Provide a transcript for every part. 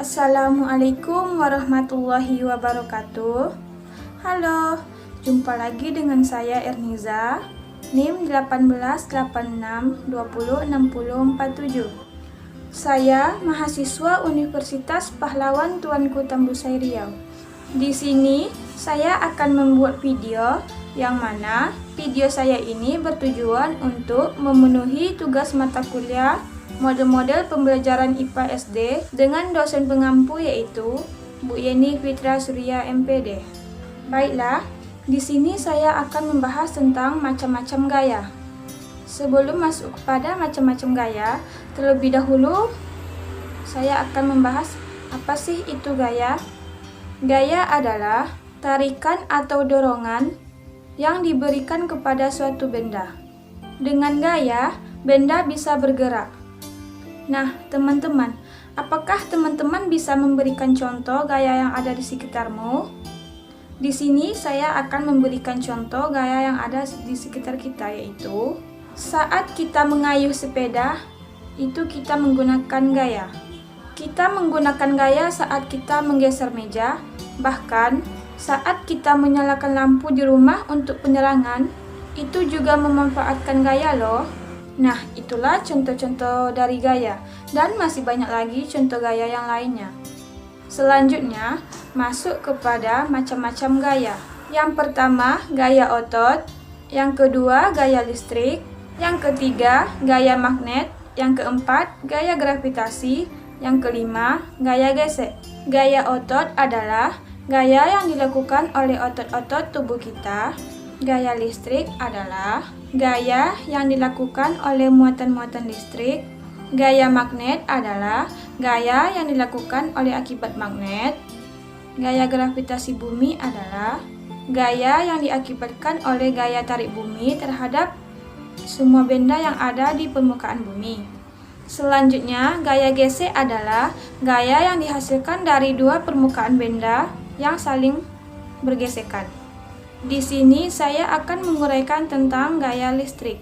Assalamualaikum warahmatullahi wabarakatuh. Halo, jumpa lagi dengan saya Erniza, NIM 1886206047. Saya mahasiswa Universitas Pahlawan Tuanku Tambusai Riau. Di sini saya akan membuat video yang mana video saya ini bertujuan untuk memenuhi tugas mata kuliah model-model pembelajaran IPA SD dengan dosen pengampu yaitu Bu Yeni Fitra Surya MPD. Baiklah, di sini saya akan membahas tentang macam-macam gaya. Sebelum masuk kepada macam-macam gaya, terlebih dahulu saya akan membahas apa sih itu gaya. Gaya adalah tarikan atau dorongan yang diberikan kepada suatu benda. Dengan gaya, benda bisa bergerak. Nah, teman-teman, apakah teman-teman bisa memberikan contoh gaya yang ada di sekitarmu? Di sini saya akan memberikan contoh gaya yang ada di sekitar kita, yaitu saat kita mengayuh sepeda, itu kita menggunakan gaya. Kita menggunakan gaya saat kita menggeser meja, bahkan saat kita menyalakan lampu di rumah untuk penerangan, itu juga memanfaatkan gaya loh. Nah, itulah contoh-contoh dari gaya, dan masih banyak lagi contoh gaya yang lainnya. Selanjutnya, masuk kepada macam-macam gaya. Yang pertama, gaya otot. Yang kedua, gaya listrik. Yang ketiga, gaya magnet. Yang keempat, gaya gravitasi. Yang kelima, gaya gesek. Gaya otot adalah gaya yang dilakukan oleh otot-otot tubuh kita. Gaya listrik adalah gaya yang dilakukan oleh muatan-muatan listrik. Gaya magnet adalah gaya yang dilakukan oleh akibat magnet. Gaya gravitasi bumi adalah gaya yang diakibatkan oleh gaya tarik bumi terhadap semua benda yang ada di permukaan bumi. Selanjutnya, gaya gesek adalah gaya yang dihasilkan dari dua permukaan benda yang saling bergesekan. Di sini saya akan menguraikan tentang gaya listrik.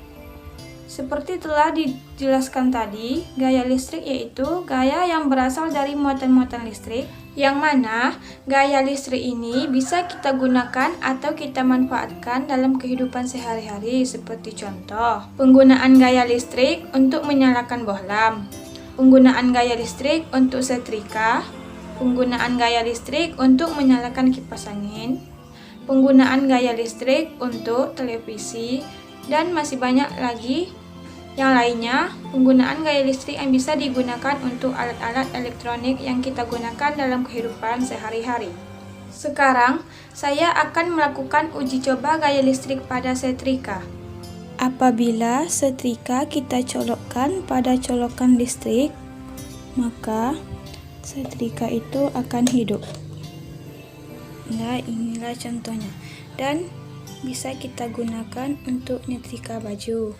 Seperti telah dijelaskan tadi, gaya listrik yaitu gaya yang berasal dari muatan-muatan listrik, yang mana gaya listrik ini bisa kita gunakan atau kita manfaatkan dalam kehidupan sehari-hari, seperti contoh, penggunaan gaya listrik untuk menyalakan bohlam, penggunaan gaya listrik untuk setrika, penggunaan gaya listrik untuk menyalakan kipas angin, penggunaan gaya listrik untuk televisi, dan masih banyak lagi yang lainnya. Penggunaan gaya listrik yang bisa digunakan untuk alat-alat elektronik yang kita gunakan dalam kehidupan sehari-hari. Sekarang, saya akan melakukan uji coba gaya listrik pada setrika. Apabila setrika kita colokkan pada colokan listrik, maka setrika itu akan hidup. Nah, inilah contohnya, dan bisa kita gunakan untuk nyetrika baju.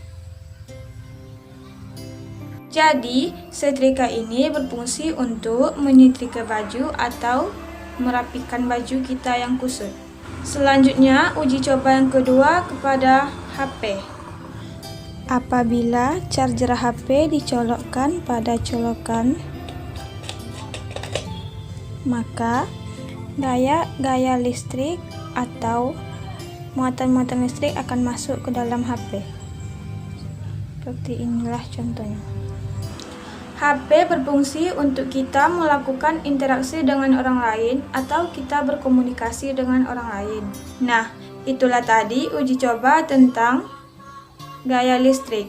Jadi, setrika ini berfungsi untuk menyetrika baju atau merapikan baju kita yang kusut. Selanjutnya, uji coba yang kedua kepada HP. Apabila charger HP dicolokkan pada colokan, maka gaya listrik atau muatan-muatan listrik akan masuk ke dalam HP. Seperti inilah contohnya. HP berfungsi untuk kita melakukan interaksi dengan orang lain atau kita berkomunikasi dengan orang lain. Nah, itulah tadi uji coba tentang gaya listrik.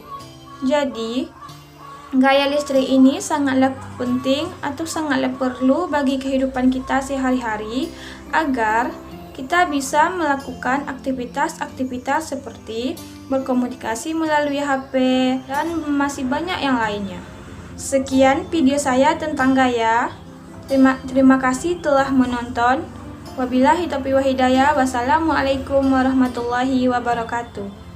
Jadi, gaya listrik ini sangatlah penting atau sangatlah perlu bagi kehidupan kita sehari-hari agar kita bisa melakukan aktivitas-aktivitas seperti berkomunikasi melalui HP dan masih banyak yang lainnya. Sekian video saya tentang gaya. Terima kasih telah menonton. Wabillahi taufiq wal hidayah. Wassalamualaikum warahmatullahi wabarakatuh.